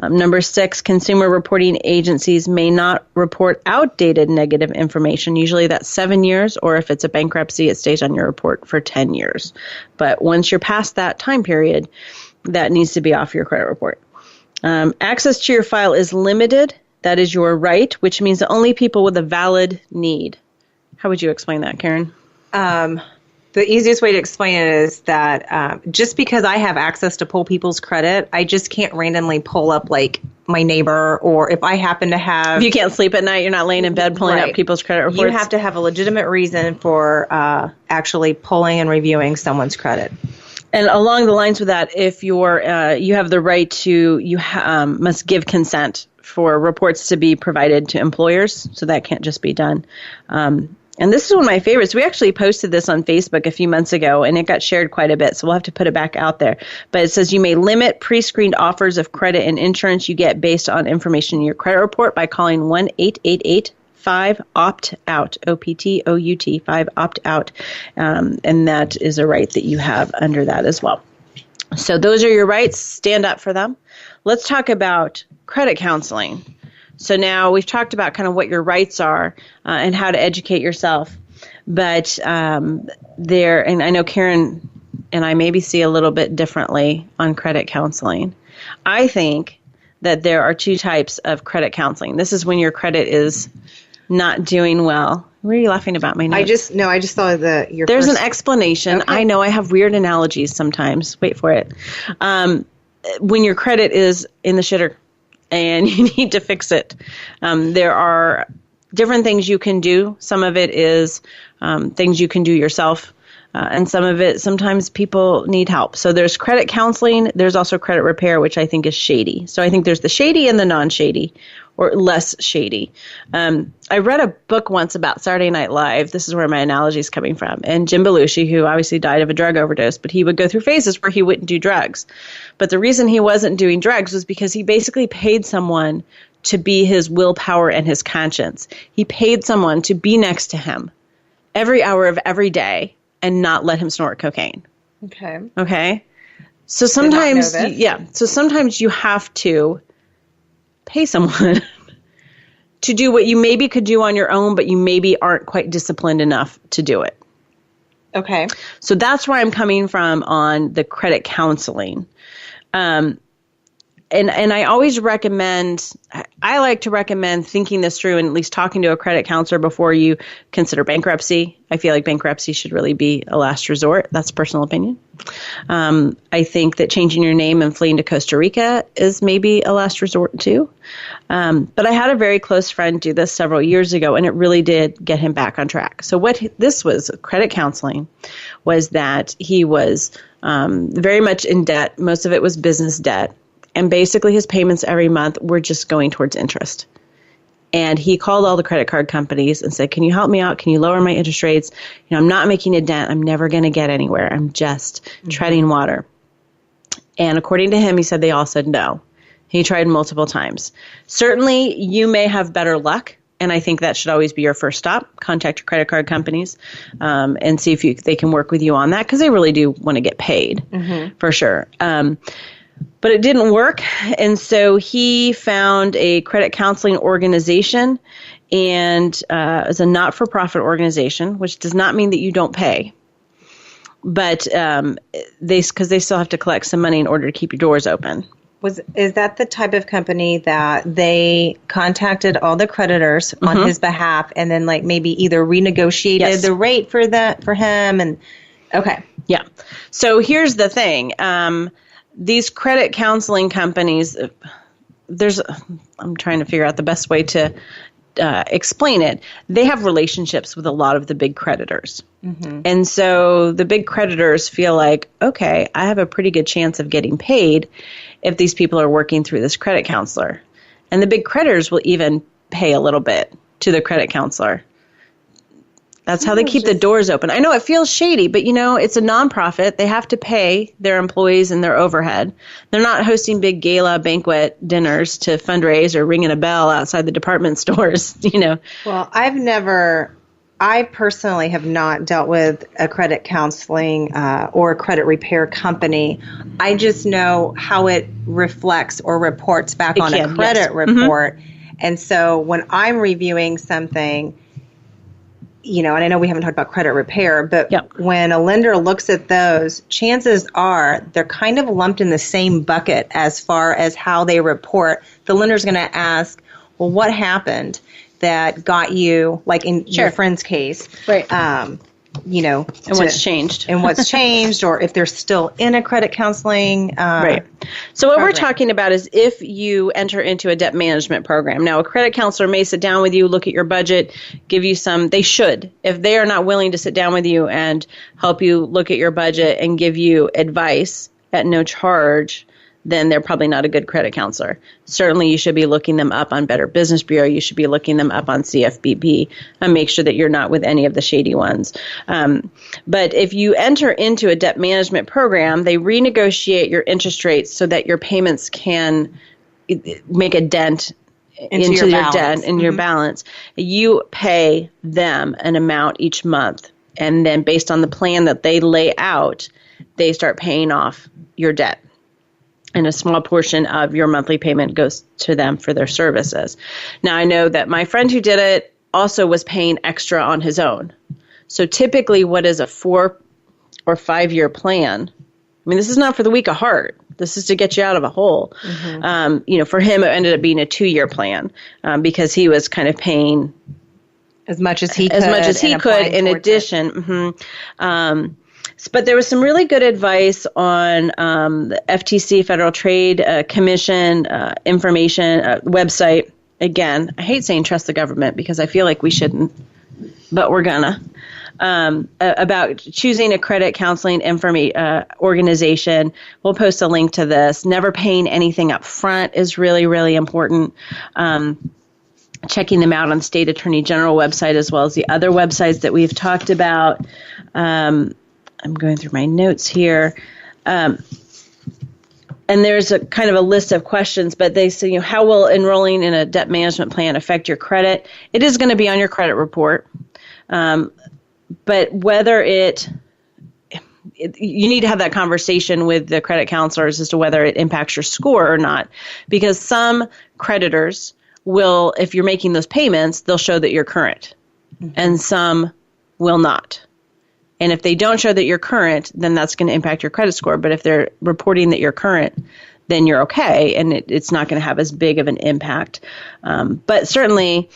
Number 6, consumer reporting agencies may not report outdated negative information. Usually that's 7 years, or if it's a bankruptcy, it stays on your report for 10 years. But once you're past that time period, that needs to be off your credit report. Access to your file is limited. That is your right, which means that only people with a valid need. How would you explain that, Karen? The easiest way to explain it is that just because I have access to pull people's credit, I just can't randomly pull up like my neighbor, or if I happen to have... If you can't sleep at night, you're not laying in bed pulling up people's credit reports. You have to have a legitimate reason for actually pulling and reviewing someone's credit. And along the lines with that, if you have the right to, must give consent for reports to be provided to employers, so that can't just be done. And this is one of my favorites. We actually posted this on Facebook a few months ago, and it got shared quite a bit, so we'll have to put it back out there. But it says you may limit pre-screened offers of credit and insurance you get based on information in your credit report by calling 1-888-5-OPT-OUT, O-P-T-O-U-T, 5-OPT-OUT, and that is a right that you have under that as well. So those are your rights. Stand up for them. Let's talk about credit counseling. So now we've talked about kind of what your rights are and how to educate yourself. But and I know Karen and I maybe see a little bit differently on credit counseling. I think that there are 2 types of credit counseling. This is when your credit is not doing well. What are you laughing about, my notes? I just saw your There's first... an explanation. Okay. I know I have weird analogies sometimes. Wait for it. When your credit is in the shitter and you need to fix it, there are different things you can do. Some of it is things you can do yourself. And some of it, sometimes people need help. So there's credit counseling. There's also credit repair, which I think is shady. So I think there's the shady and the non-shady, or less shady. I read a book once about Saturday Night Live. This is where my analogy is coming from. And Jim Belushi, who obviously died of a drug overdose, but he would go through phases where he wouldn't do drugs. But the reason he wasn't doing drugs was because he basically paid someone to be his willpower and his conscience. He paid someone to be next to him every hour of every day and not let him snort cocaine. Okay. So sometimes, so sometimes you have to pay someone to do what you maybe could do on your own, but you maybe aren't quite disciplined enough to do it. Okay. So that's where I'm coming from on the credit counseling. And I always recommend, I like to recommend thinking this through and at least talking to a credit counselor before you consider bankruptcy. I feel like bankruptcy should really be a last resort. That's personal opinion. I think that changing your name and fleeing to Costa Rica is maybe a last resort too. But I had a very close friend do this several years ago, and it really did get him back on track. So what this was, credit counseling, was that he was very much in debt. Most of it was business debt. And basically his payments every month were just going towards interest. And he called all the credit card companies and said, can you help me out? Can you lower my interest rates? I'm not making a dent. I'm never going to get anywhere. I'm just treading water. And according to him, he said they all said no. He tried multiple times. Certainly, you may have better luck. And I think that should always be your first stop. Contact your credit card companies and see if they can work with you on that, because they really do want to get paid for sure. But it didn't work, and so he found a credit counseling organization, and it's a not-for-profit organization, which does not mean that you don't pay. But because they still have to collect some money in order to keep your doors open. Is that the type of company that they contacted all the creditors on his behalf, and then like maybe either renegotiated the rate for him? And okay, yeah. So here's the thing. These credit counseling companies, I'm trying to figure out the best way to explain it. They have relationships with a lot of the big creditors. And so the big creditors feel like, okay, I have a pretty good chance of getting paid if these people are working through this credit counselor. And the big creditors will even pay a little bit to the credit counselor. That's how they keep the doors open. I know it feels shady, but it's a nonprofit. They have to pay their employees and their overhead. They're not hosting big gala banquet dinners to fundraise or ringing a bell outside the department stores, Well, I personally have not dealt with a credit counseling or a credit repair company. I just know how it reflects or reports back on a credit report. Mm-hmm. And so when I'm reviewing something, and I know we haven't talked about credit repair, but when a lender looks at those, chances are they're kind of lumped in the same bucket as far as how they report. The lender's going to ask, well, what happened that got you, like in your friend's case, right? And what's changed. And what's changed, or if they're still in a credit counseling right. So what we're talking about is if you enter into a debt management program. Now, a credit counselor may sit down with you, look at your budget, give you they should. If they are not willing to sit down with you and help you look at your budget and give you advice at no charge, then they're probably not a good credit counselor. Certainly, you should be looking them up on Better Business Bureau. You should be looking them up on CFPB and make sure that you're not with any of the shady ones. But if you enter into a debt management program, they renegotiate your interest rates so that your payments can make a dent into your debt and your balance. You pay them an amount each month. And then based on the plan that they lay out, they start paying off your debt. And a small portion of your monthly payment goes to them for their services. Now, I know that my friend who did it also was paying extra on his own. So typically, what is a 4 or 5 year plan? I mean, this is not for the weak of heart. This is to get you out of a hole. Mm-hmm. For him, it ended up being a 2-year plan because he was kind of paying as much as he could. In addition. But there was some really good advice on the FTC, Federal Trade Commission information website. Again, I hate saying trust the government because I feel like we shouldn't, but we're gonna. About choosing a credit counseling organization. We'll post a link to this. Never paying anything up front is really, really important. Checking them out on the State Attorney General website as well as the other websites that we've talked about. I'm going through my notes here. And there's a kind of a list of questions, but they say, how will enrolling in a debt management plan affect your credit? It is going to be on your credit report. But whether you need to have that conversation with the credit counselors as to whether it impacts your score or not. Because some creditors will, if you're making those payments, they'll show that you're current. Mm-hmm. And some will not. And if they don't show that you're current, then that's going to impact your credit score. But if they're reporting that you're current, then you're okay, and it's not going to have as big of an impact. But certainly,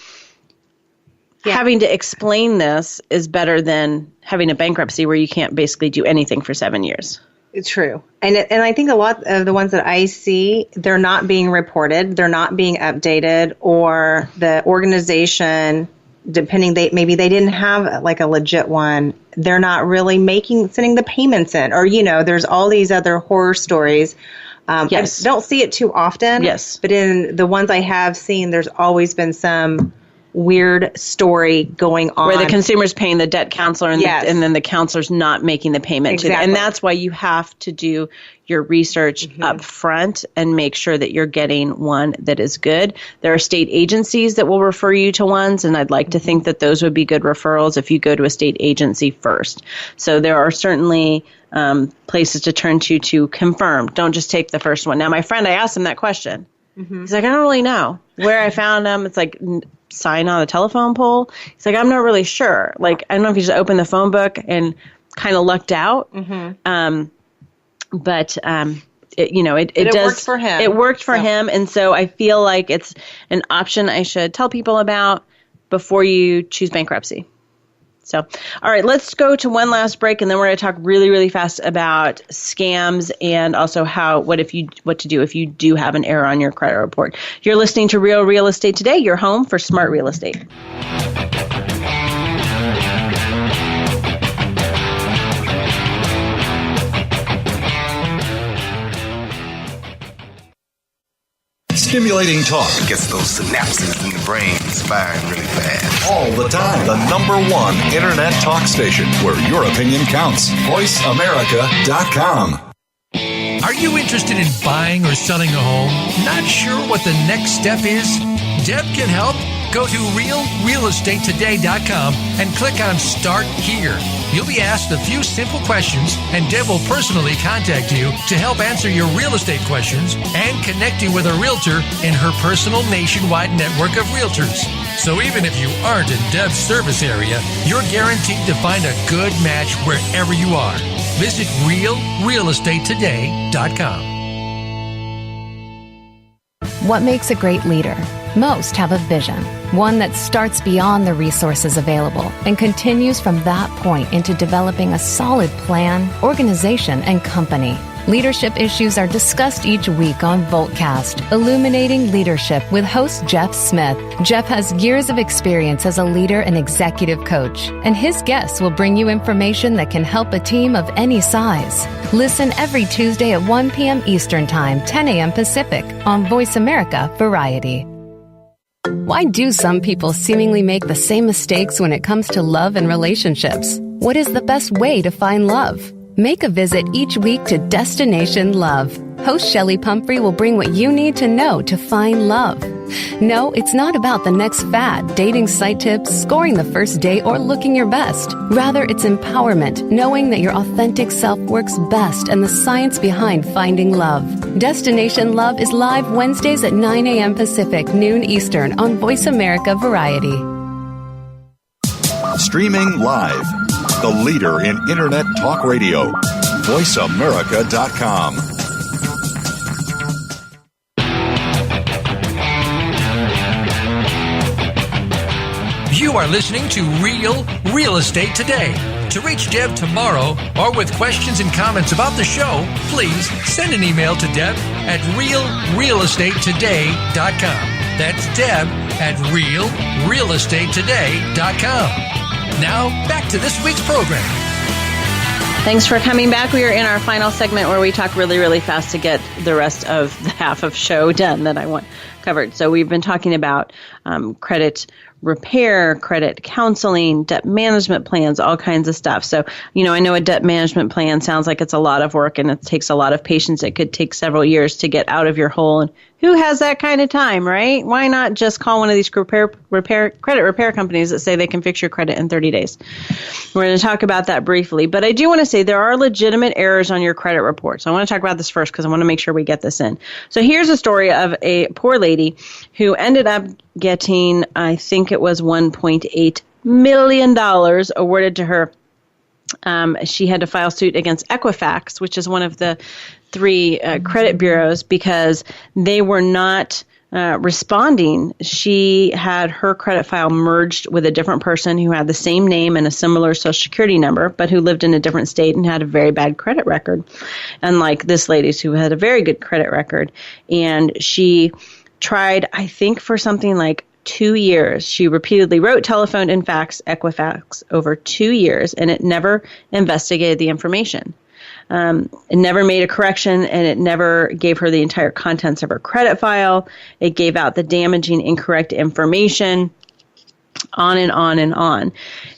having to explain this is better than having a bankruptcy where you can't basically do anything for 7 years. It's true. And I think a lot of the ones that I see, they're not being reported, they're not being updated, or the organization, maybe they didn't have like a legit one. They're not really sending the payments in, or, there's all these other horror stories. Yes. I don't see it too often. Yes. But in the ones I have seen, there's always been some weird story going on. Where the consumer's paying the debt counselor and then the counselor's not making the payment. Exactly. And that's why you have to do your research up front and make sure that you're getting one that is good. There are state agencies that will refer you to ones, and I'd like to think that those would be good referrals if you go to a state agency first. So there are certainly places to turn to confirm. Don't just take the first one. Now, my friend, I asked him that question. Mm-hmm. He's like, I don't really know where I found them. It's like sign on a telephone pole. He's like, I'm not really sure. Like, I don't know if he just opened the phone book and kind of lucked out. Mm-hmm. It worked for him. It worked for him. And so I feel like it's an option I should tell people about before you choose bankruptcy. So, all right, let's go to one last break, and then we're going to talk really, really fast about scams and also what to do if you do have an error on your credit report. You're listening to Real Real Estate Today, your home for smart real estate. Stimulating talk. It gets those synapses in the brain firing really fast. All the time. The #1 Internet talk station where your opinion counts. VoiceAmerica.com. Are you interested in buying or selling a home? Not sure what the next step is? Deb can help. Go to realrealestatetoday.com and click on Start Here. You'll be asked a few simple questions, and Deb will personally contact you to help answer your real estate questions and connect you with a realtor in her personal nationwide network of realtors. So even if you aren't in Deb's service area, you're guaranteed to find a good match wherever you are. Visit realrealestatetoday.com. What makes a great leader? Most have a vision, one that starts beyond the resources available and continues from that point into developing a solid plan, organization, and company. Leadership issues are discussed each week on Voltcast, Illuminating Leadership with host Jeff Smith. Jeff has years of experience as a leader and executive coach, and his guests will bring you information that can help a team of any size. Listen every Tuesday at 1 p.m. Eastern Time, 10 a.m. Pacific on Voice America Variety. Why do some people seemingly make the same mistakes when it comes to love and relationships? What is the best way to find love? Make a visit each week to Destination Love. Host Shelley Pumphrey will bring what you need to know to find love. No, it's not about the next fad, dating site tips, scoring the first date, or looking your best. Rather, it's empowerment, knowing that your authentic self works best and the science behind finding love. Destination Love is live Wednesdays at 9 a.m. Pacific, noon Eastern on Voice America Variety. Streaming live. The leader in Internet talk radio. VoiceAmerica.com. You are listening to Real Estate Today. To reach Deb Tomaro or with questions and comments about the show, please send an email to Deb at realrealestatetoday.com. That's Deb at realrealestatetoday.com. Now, back to this week's program. Thanks for coming back. We are in our final segment where we talk really, really fast to get the rest of the half of show done that I want covered. So we've been talking about credit repair, credit counseling, debt management plans, all kinds of stuff. So, I know a debt management plan sounds like it's a lot of work and it takes a lot of patience. It could take several years to get out of your hole. And who has that kind of time, right? Why not just call one of these credit repair companies that say they can fix your credit in 30 days? We're going to talk about that briefly. But I do want to say there are legitimate errors on your credit report. So I want to talk about this first because I want to make sure we get this in. So here's a story of a poor lady who ended up getting, I think it was $1.8 million awarded to her. She had to file suit against Equifax, which is one of the three credit bureaus, because they were not responding. She had her credit file merged with a different person who had the same name and a similar Social Security number, but who lived in a different state and had a very bad credit record, unlike this lady's who had a very good credit record. And she tried, I think, for something like 2 years. She repeatedly wrote, telephoned, and faxed Equifax over 2 years, and it never investigated the information. It never made a correction, and it never gave her the entire contents of her credit file. It gave out the damaging, incorrect information, on and on and on.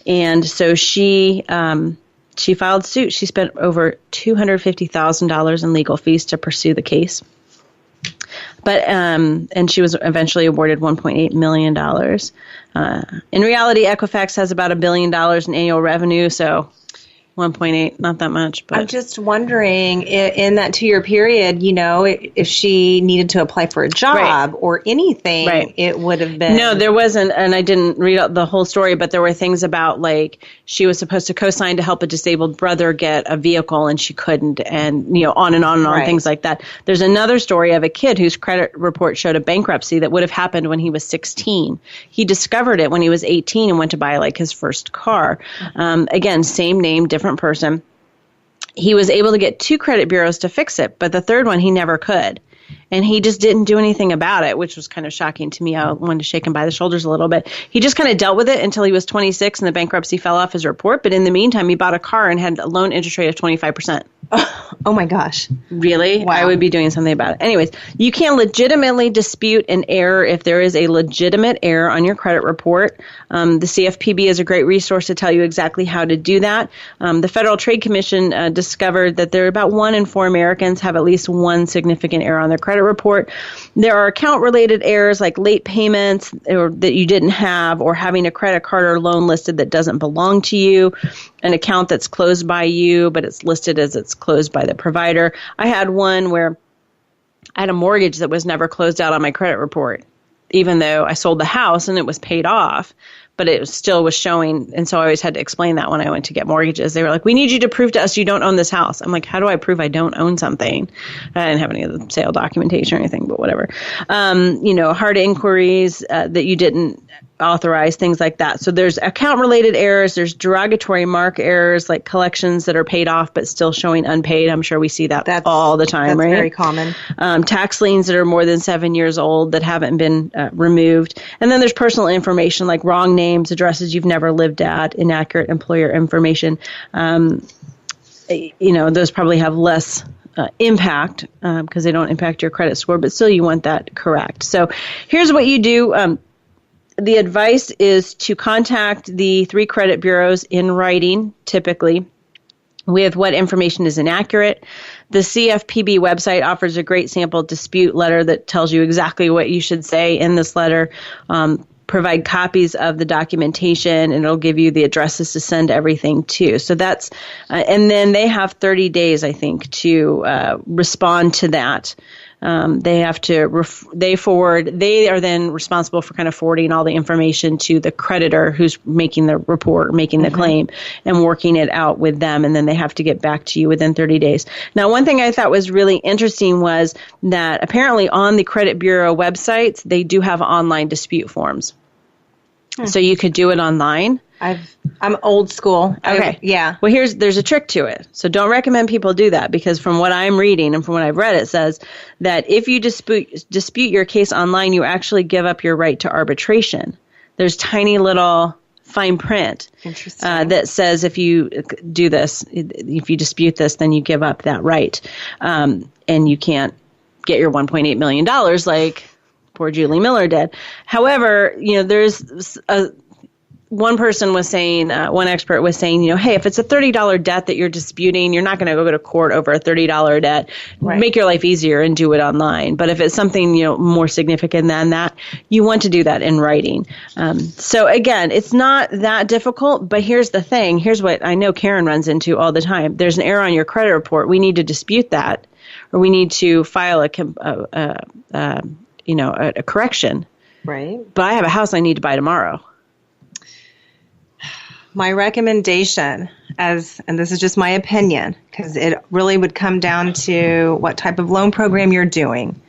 And so she filed suit. She spent over $250,000 in legal fees to pursue the case. But and she was eventually awarded $1.8 million. In reality, Equifax has about $1 billion in annual revenue, so 1.8, not that much. But I'm just wondering, in that 2-year period, if she needed to apply for a job or anything, it would have been. No, there wasn't, and I didn't read out the whole story, but there were things about, like, she was supposed to co-sign to help a disabled brother get a vehicle, and she couldn't, and, on and on and on, things like that. There's another story of a kid whose credit report showed a bankruptcy that would have happened when he was 16. He discovered it when he was 18 and went to buy, like, his first car. Again, same name, different person. He was able to get 2 credit bureaus to fix it, but the third one he never could. and he just didn't do anything about it, which was kind of shocking to me. I wanted to shake him by the shoulders a little bit. He just kind of dealt with it until he was 26 and the bankruptcy fell off his report. But in the meantime, he bought a car and had a loan interest rate of 25%. Oh my gosh. Really? Wow. I would be doing something about it. Anyways, you can legitimately dispute an error if there is a legitimate error on your credit report. The CFPB is a great resource to tell you exactly how to do that. The Federal Trade Commission discovered that there are about 1 in 4 Americans have at least one significant error on their credit report. There are account-related errors like late payments or that you didn't have, or having a credit card or loan listed that doesn't belong to you, an account that's closed by you, but it's listed as it's closed by the provider. I had one where I had a mortgage that was never closed out on my credit report, even though I sold the house and it was paid off, but it still was showing. And so I always had to explain that when I went to get mortgages. They were like, we need you to prove to us you don't own this house. I'm like, how do I prove I don't own something? I didn't have any of the sale documentation or anything, but whatever. Hard inquiries that you didn't authorize, things like that. So there's account-related errors. There's derogatory mark errors, like collections that are paid off but still showing unpaid. I'm sure we see that all the time, right? That's very common. Tax liens that are more than 7 years old that haven't been removed. And then there's personal information like wrong names, addresses you've never lived at, inaccurate employer information. Those probably have less impact because they don't impact your credit score, but still you want that correct. So here's what you do. The advice is to contact the 3 credit bureaus in writing, typically, with what information is inaccurate. The CFPB website offers a great sample dispute letter that tells you exactly what you should say in this letter. Provide copies of the documentation, and it'll give you the addresses to send everything to. So that's, and then they have 30 days, I think, to respond to that. They have to, they are then responsible for kind of forwarding all the information to the creditor who's making the report, making the claim, and working it out with them. And then they have to get back to you within 30 days. Now, one thing I thought was really interesting was that apparently on the credit bureau websites, they do have online dispute forms. So you could do it online. I'm old school. Okay. Yeah. Well, there's a trick to it. So don't recommend people do that, because from what I'm reading and from what I've read, it says that if you dispute your case online, you actually give up your right to arbitration. There's tiny little fine print that says if you do this, if you dispute this, then you give up that right. And you can't get your $1.8 million like poor Julie Miller did. However, there's one person was saying, one expert was saying, hey, if it's a $30 debt that you're disputing, you're not going to go to court over a $30 debt. Right. Make your life easier and do it online. But if it's something, more significant than that, you want to do that in writing. So again, it's not that difficult, but here's the thing. Here's what I know Karen runs into all the time. There's an error on your credit report. We need to dispute that, or we need to file a correction. Right. But I have a house I need to buy tomorrow. My recommendation, and this is just my opinion, because it really would come down to what type of loan program you're doing.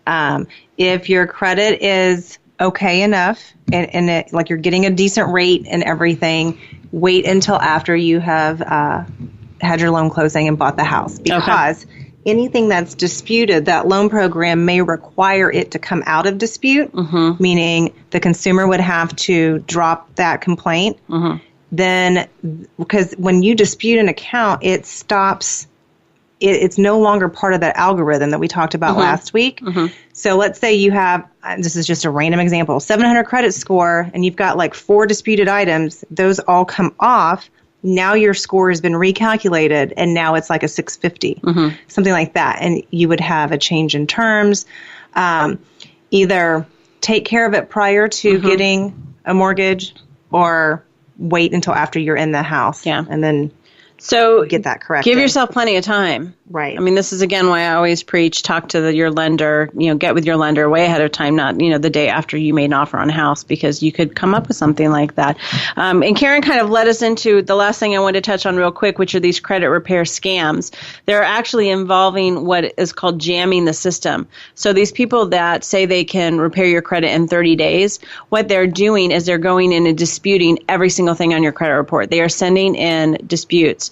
If your credit is okay enough and it, like you're getting a decent rate and everything, wait until after you have had your loan closing and bought the house, because anything that's disputed, that loan program may require it to come out of dispute, meaning the consumer would have to drop that complaint. Then, because when you dispute an account, it stops, it's no longer part of that algorithm that we talked about last week. So let's say you have, this is just a random example, 700 credit score, and you've got like 4 disputed items. Those all come off. Now your score has been recalculated, and now it's like a 650, something like that. And you would have a change in terms. Either take care of it prior to getting a mortgage, or wait until after you're in the house. And then get that corrected. Give yourself plenty of time. Right. I mean, this is, again, why I always preach, talk to your lender, get with your lender way ahead of time, not, the day after you made an offer on a house, because you could come up with something like that. And Karen kind of led us into the last thing I wanted to touch on real quick, which are these credit repair scams. They're actually involving what is called jamming the system. So these people that say they can repair your credit in 30 days, what they're doing is they're going in and disputing every single thing on your credit report. They are sending in disputes.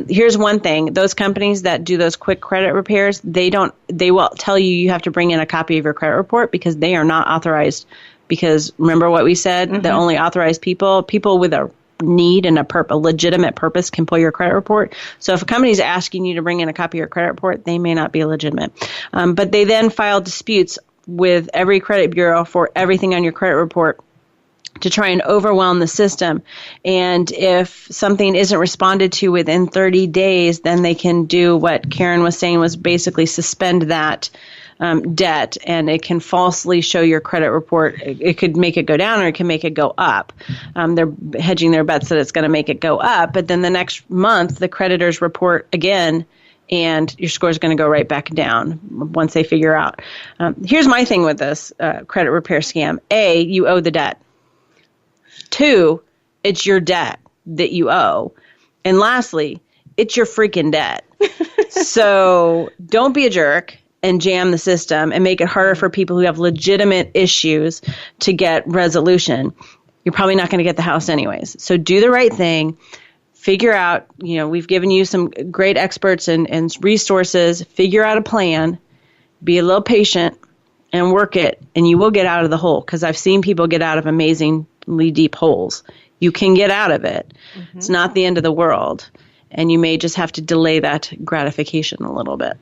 Here's one thing. Those companies that do those quick credit repairs, they will tell you have to bring in a copy of your credit report because they are not authorized. Because remember what we said, the only authorized people with a need and a legitimate purpose can pull your credit report. So if a company is asking you to bring in a copy of your credit report, they may not be legitimate. But they then file disputes with every credit bureau for everything on your credit report to try and overwhelm the system. And if something isn't responded to within 30 days, then they can do what Karen was saying was basically suspend that debt, and it can falsely show your credit report. It could make it go down or it can make it go up. They're hedging their bets that it's going to make it go up, but then the next month the creditors report again and your score is going to go right back down once they figure out. Here's my thing with this credit repair scam. A, you owe the debt. 2, it's your debt that you owe. And lastly, it's your freaking debt. So don't be a jerk and jam the system and make it harder for people who have legitimate issues to get resolution. You're probably not going to get the house anyways. So do the right thing. Figure out, we've given you some great experts and resources. Figure out a plan. Be a little patient and work it, and you will get out of the hole, because I've seen people get out of amazingly deep holes. You can get out of it. Mm-hmm. It's not the end of the world, and you may just have to delay that gratification a little bit.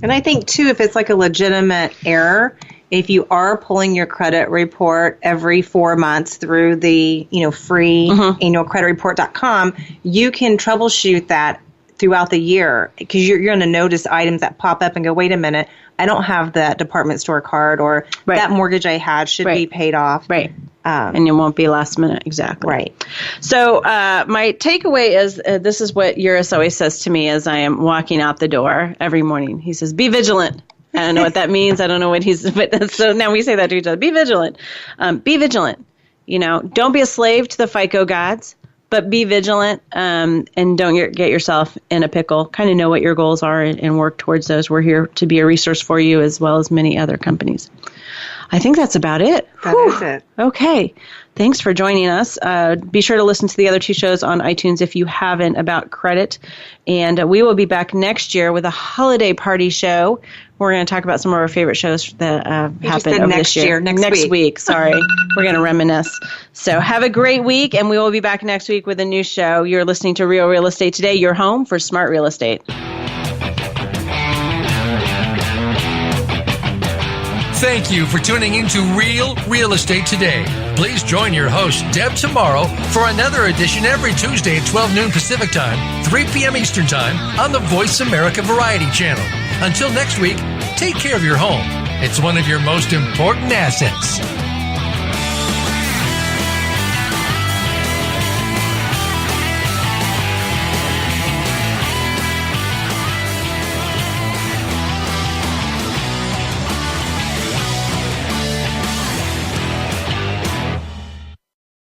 And I think, too, if it's like a legitimate error, if you are pulling your credit report every 4 months through the free annualcreditreport.com, you can troubleshoot that throughout the year, because you're going to notice items that pop up and go, wait a minute, I don't have that department store card, or that mortgage I had should be paid off. Right. And it won't be last minute. Exactly. Right. So my takeaway is, this is what Eurus always says to me as I am walking out the door every morning. He says, be vigilant. I don't know what that means. I don't know what but so now we say that to each other. Be vigilant. Be vigilant. Don't be a slave to the FICO gods, but be vigilant, and don't get yourself in a pickle. Kind of know what your goals are and work towards those. We're here to be a resource for you, as well as many other companies. I think that's about it. That is it. Okay. Thanks for joining us. Be sure to listen to the other 2 shows on iTunes if you haven't, about credit. And we will be back next year with a holiday party show. We're going to talk about some of our favorite shows that happened over this year. Next week. Sorry. We're going to reminisce. So have a great week, and we will be back next week with a new show. You're listening to Real Real Estate Today, your home for smart real estate. Thank you for tuning into Real Real Estate Today. Please join your host, Deb Tomaro, for another edition every Tuesday at 12 noon Pacific Time, 3 p.m. Eastern Time on the Voice America Variety Channel. Until next week, take care of your home. It's one of your most important assets.